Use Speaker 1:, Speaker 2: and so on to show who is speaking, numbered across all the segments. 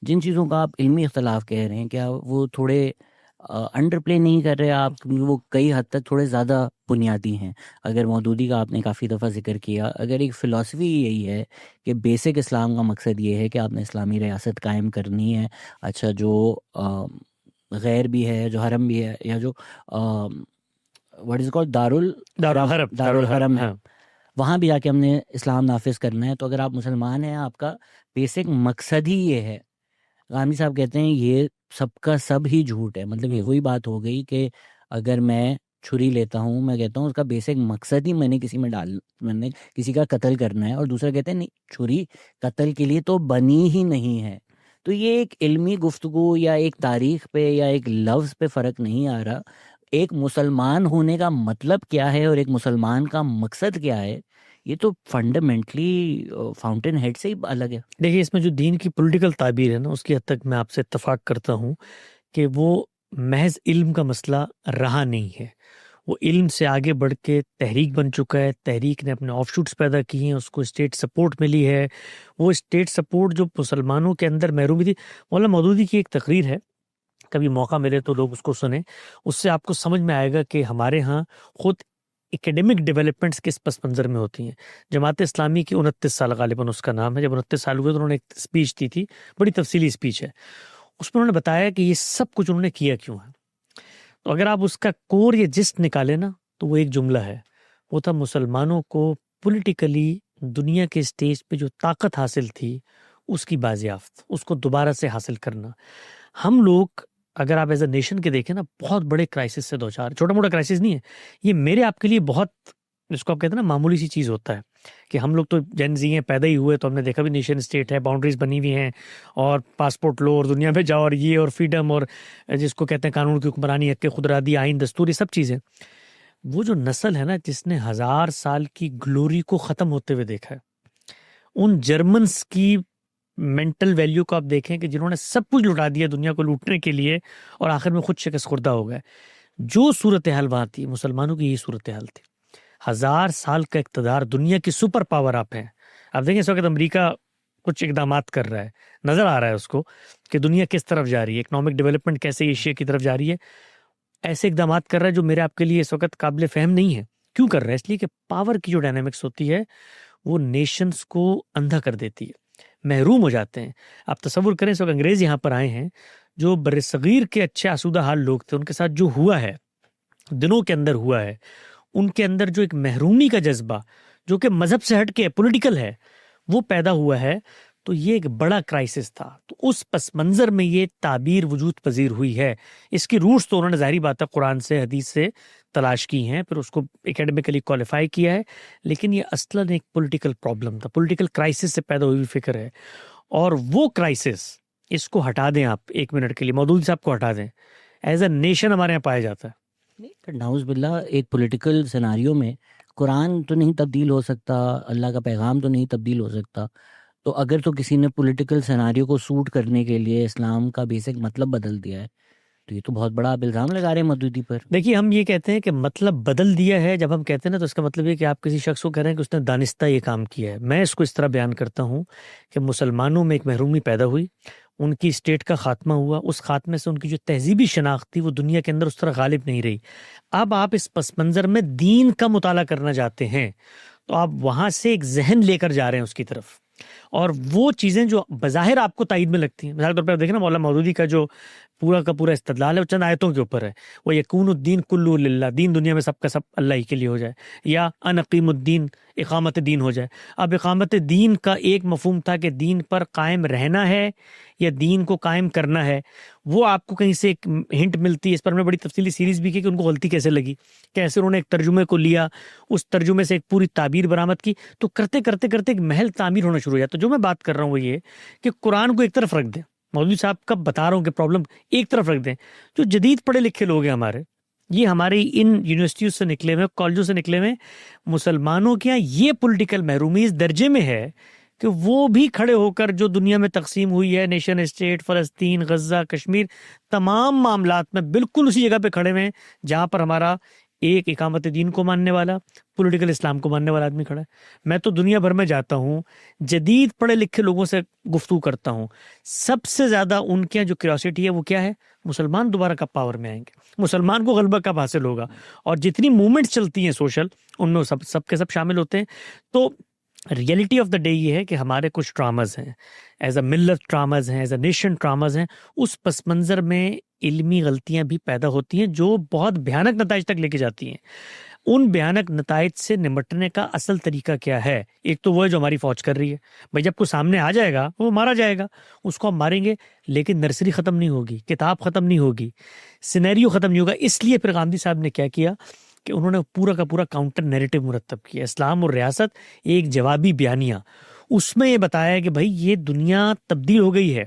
Speaker 1: جن چیزوں کا آپ علمی اختلاف کہہ رہے ہیں، کیا وہ تھوڑے انڈر پلے نہیں کر رہے آپ؟ کیونکہ وہ کئی حد تک تھوڑے زیادہ بنیادی ہیں. اگر مودودی کا آپ نے کافی دفعہ ذکر کیا، اگر ایک فلسفی یہی ہے کہ بیسک اسلام کا مقصد یہ ہے کہ آپ نے اسلامی ریاست قائم کرنی ہے، اچھا جو غیر بھی ہے، جو حرم بھی ہے، یا جو واٹ از کال دارالحرم ہے،
Speaker 2: ہاں
Speaker 1: وہاں بھی جا کے ہم نے اسلام نافذ کرنا ہے. تو اگر آپ مسلمان ہیں، آپ کا بیسک مقصد ہی یہ ہے. غامدی صاحب کہتے ہیں یہ سب کا سب ہی جھوٹ ہے. مطلب یہ وہی بات ہو گئی کہ اگر میں چھری لیتا ہوں، میں کہتا ہوں اس کا بیسک مقصد ہی میں نے کسی کا قتل کرنا ہے، اور دوسرا کہتے ہیں نہیں، چھری قتل کے لیے تو بنی ہی نہیں ہے. تو یہ ایک علمی گفتگو یا ایک تاریخ پہ یا ایک لفظ پہ فرق نہیں آ رہا. ایک مسلمان ہونے کا مطلب کیا ہے اور ایک مسلمان کا مقصد کیا ہے، یہ تو فنڈامنٹلی فاؤنٹین ہیڈ سے ہی الگ ہے.
Speaker 2: دیکھیے، اس میں جو دین کی پولیٹیکل تعبیر ہے نا، اس کی حد تک میں آپ سے اتفاق کرتا ہوں کہ وہ محض علم کا مسئلہ رہا نہیں ہے. وہ علم سے آگے بڑھ کے تحریک بن چکا ہے. تحریک نے اپنے آف شوٹس پیدا کی ہیں، اس کو اسٹیٹ سپورٹ ملی ہے. وہ اسٹیٹ سپورٹ جو مسلمانوں کے اندر محرومی تھی، مولانا مودودی کی ایک تقریر ہے، کبھی موقع ملے تو لوگ اس کو سنیں. اس سے آپ کو سمجھ میں آئے گا کہ ہمارے ہاں خود ایکیڈیمک ڈیولپمنٹس کس پس منظر میں ہوتی ہیں. جماعت اسلامی کی 29 سال غالباً اس کا نام ہے، جب 29 سال ہوئے تو انہوں نے ایک اسپیچ دی تھی، بڑی تفصیلی اسپیچ ہے. اس میں انہوں نے بتایا کہ یہ سب کچھ انہوں نے کیا کیوں ہے. تو اگر آپ اس کا کور یا جسٹ نکالے نا، تو وہ ایک جملہ ہے، وہ تھا مسلمانوں کو پولیٹیکلی دنیا کے اسٹیج پہ جو طاقت حاصل تھی اس کی بازیافت، اس کو دوبارہ سے حاصل کرنا. ہم لوگ اگر آپ ایز اے نیشن کے دیکھیں نا، بہت بڑے کرائسس سے دوچار، چھوٹا موٹا کرائسس نہیں ہے یہ، میرے آپ کے لیے بہت، جس کو آپ کہتے ہیں نا معمولی سی چیز ہوتا ہے کہ ہم لوگ تو جن زی ہیں، پیدا ہی ہوئے تو ہم نے دیکھا بھی نیشن اسٹیٹ ہے، باؤنڈریز بنی ہوئی ہیں، اور پاسپورٹ لو اور دنیا میں جاؤ، اور یہ اور فریڈم، اور جس کو کہتے ہیں قانون کی حکمرانی، حق خودارادی، آئین، دستور، یہ سب چیزیں. وہ جو نسل ہے نا جس نے 1000 سال کی گلوری کو ختم ہوتے ہوئے دیکھا ہے، ان جرمنس کی مینٹل ویلیو کو آپ دیکھیں کہ جنہوں نے سب کچھ لٹا دیا دنیا کو لوٹنے کے لیے، اور آخر میں خود شکست خوردہ ہو گئے. جو صورتحال وہاں تھی، مسلمانوں کی یہی صورتحال تھی. 1000 سال کا اقتدار، دنیا کی سپر پاور آپ ہیں. آپ دیکھیں اس وقت امریکہ کچھ اقدامات کر رہا ہے، نظر آ رہا ہے اس کو کہ دنیا کس طرف جا رہی ہے، اکنامک ڈیولپمنٹ کیسے ایشیا کی طرف جا رہی ہے. ایسے اقدامات کر رہا ہے جو میرے آپ کے لیے اس وقت قابل فہم نہیں ہے. کیوں کر رہا ہے؟ اس لیے کہ پاور کی جو ڈائنامکس ہوتی ہے وہ نیشنز کو اندھا کر دیتی ہے، محروم ہو جاتے ہیں. آپ تصور کریں اس وقت انگریز یہاں پر آئے ہیں، جو بر صغیر کے اچھے آسودہ حال لوگ تھے، ان کے ساتھ جو ہوا ہے، دنوں کے اندر ہوا ہے، ان کے اندر جو ایک محرومی کا جذبہ جو کہ مذہب سے ہٹ کے پولیٹیکل ہے وہ پیدا ہوا ہے، تو یہ ایک بڑا کرائسس تھا. تو اس پس منظر میں یہ تعبیر وجود پذیر ہوئی ہے. اس کی روٹس تو انہوں نے ظاہری بات ہے قرآن سے، حدیث سے تلاش کی ہیں، پھر اس کو اکیڈمیکلی کوالیفائی کیا ہے، لیکن یہ اصلاً ایک پولیٹیکل پرابلم تھا، پولیٹیکل کرائسس سے پیدا ہوئی فکر ہے. اور وہ کرائسس، اس کو ہٹا دیں آپ ایک منٹ کے لیے، مودودی صاحب کو ہٹا دیں، ایز اے نیشن ہمارے یہاں پایا جاتا ہے.
Speaker 1: نعوذ باللہ، ایک پولیٹیکل سیناریو میں قرآن تو نہیں تبدیل ہو سکتا، اللہ کا پیغام تو نہیں تبدیل ہو سکتا. تو اگر تو کسی نے پولیٹیکل سیناریو کو سوٹ کرنے کے لیے اسلام کا بیسک مطلب بدل دیا ہے، تو یہ تو بہت بڑا آپ الزام لگا رہے ہیں مودودی پر.
Speaker 2: دیکھیے، ہم یہ کہتے ہیں کہ مطلب بدل دیا ہے، جب ہم کہتے ہیں نا تو اس کا مطلب یہ کہ آپ کسی شخص کو کہہ رہے ہیں کہ اس نے دانستہ یہ کام کیا ہے. میں اس کو اس طرح بیان کرتا ہوں کہ مسلمانوں میں ایک محرومی پیدا ہوئی، ان کی اسٹیٹ کا خاتمہ ہوا، اس خاتمے سے ان کی جو تہذیبی شناخت تھی وہ دنیا کے اندر اس طرح غالب نہیں رہی. اب آپ اس پس منظر میں دین کا مطالعہ کرنا چاہتے ہیں تو آپ وہاں سے ایک ذہن لے کر جا رہے ہیں اس کی طرف، اور وہ چیزیں جو بظاہر آپ کو تائید میں لگتی ہیں. مثال کے طور پہ آپ دیکھیں نا، مولانا مودودی کا جو پورا کا پورا استدلال ہے وہ چند آیتوں کے اوپر ہے. وہ یکون الدین کلہ للہ، دین دنیا میں سب کا سب اللہ ہی کے لیے ہو جائے، یا ان اقیم الدین، اقامت دین ہو جائے. اب اقامت دین کا ایک مفہوم تھا کہ دین پر قائم رہنا ہے یا دین کو قائم کرنا ہے. وہ آپ کو کہیں سے ایک ہنٹ ملتی ہے، اس پر میں بڑی تفصیلی سیریز بھی کی کہ ان کو غلطی کیسے لگی، کیسے انہوں نے ایک ترجمے کو لیا، اس ترجمے سے ایک پوری تعبیر برآمد کی، تو کرتے کرتے کرتے ایک محل تعمیر ہونا شروع ہو جاتا. تو جو میں بات کر رہا ہوں وہ یہ کہ قرآن کو ایک طرف رکھ دیں، مولوی صاحب کا بتا رہا ہوں کہ پرابلم ایک طرف رکھ دیں. جو جدید پڑھے لکھے لوگ ہیں ہمارے، یہ ہمارے ان یونیورسٹیوں سے نکلے ہوئے، کالجوں سے نکلے ہوئے مسلمانوں کے یہاں یہ پولیٹیکل محرومی اس درجے میں ہے کہ وہ بھی کھڑے ہو کر جو دنیا میں تقسیم ہوئی ہے، نیشن اسٹیٹ، فلسطین، غزہ، کشمیر، تمام معاملات میں بالکل اسی جگہ پہ کھڑے ہوئے ہیں جہاں پر ہمارا ایک اقامت دین کو ماننے والا، پولیٹیکل اسلام کو ماننے والا آدمی کھڑا ہے. میں تو دنیا بھر میں جاتا ہوں, جدید پڑھے لکھے لوگوں سے گفتگو کرتا ہوں, سب سے زیادہ ان کے جو کیوریوسٹی ہے وہ کیا ہے, مسلمان دوبارہ کب پاور میں آئیں گے, مسلمان کو غلبہ کب حاصل ہوگا. اور جتنی موومنٹس چلتی ہیں سوشل, ان میں سب کے سب شامل ہوتے ہیں. تو ریئلٹی آف دا ڈے یہ ہے کہ ہمارے کچھ ٹراماز ہیں, ایز اے ملت ٹراماز ہیں, ایز اے نیشن ٹراماز ہیں. اس پس منظر میں علمی غلطیاں بھی پیدا ہوتی ہیں جو بہت بھیانک نتائج تک لے کے جاتی ہیں. ان بھیانک نتائج سے نمٹنے کا اصل طریقہ کیا ہے؟ ایک تو وہ ہے جو ہماری فوج کر رہی ہے. بھائی جب کوئی سامنے آ جائے گا وہ مارا جائے گا, اس کو ہم ماریں گے, لیکن نرسری ختم نہیں ہوگی, کتاب ختم نہیں ہوگی, سینیریو ختم نہیں ہوگا. اس لیے پھر گاندھی صاحب نے کیا کیا کہ انہوں نے پورا کا پورا کاؤنٹر نیریٹو مرتب کیا, اسلام اور ریاست ایک جوابی بیانیہ. اس میں یہ بتایا کہ بھائی یہ دنیا تبدیل ہو گئی ہے,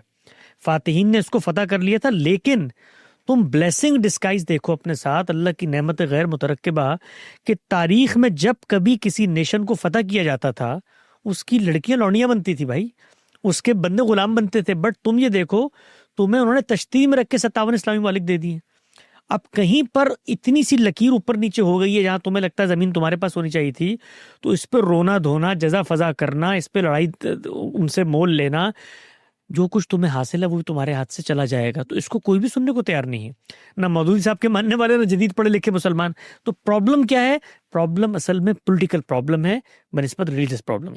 Speaker 2: فاتحین نے اس کو فتح کر لیا تھا, لیکن تم بلیسنگ ڈسکائز دیکھو اپنے ساتھ, اللہ کی نعمت غیر مترکبہ, کہ تاریخ میں جب کبھی کسی نیشن کو فتح کیا جاتا تھا اس کی لڑکیاں لونیاں بنتی تھی بھائی, اس کے بندے غلام بنتے تھے. بٹ تم یہ دیکھو, تمہیں انہوں نے تشتیری میں رکھ کے 57 اسلامی ممالک دے دیے. اب کہیں پر اتنی سی لکیر اوپر نیچے ہو گئی ہے جہاں تمہیں لگتا ہے زمین تمہارے پاس ہونی چاہیے تھی, تو اس پہ رونا دھونا, جزا فضا کرنا, اس پہ لڑائی ان سے مول لینا, جو کچھ تمہیں حاصل ہے وہ بھی تمہارے ہاتھ سے چلا جائے گا. تو اس کو کوئی بھی سننے کو تیار نہیں ہے, نہ مودودی صاحب کے ماننے والے, نہ جدید پڑھے لکھے مسلمان. تو پرابلم کیا ہے؟ پرابلم اصل میں پولیٹیکل پرابلم ہے بنسبت ریلیجس پرابلم.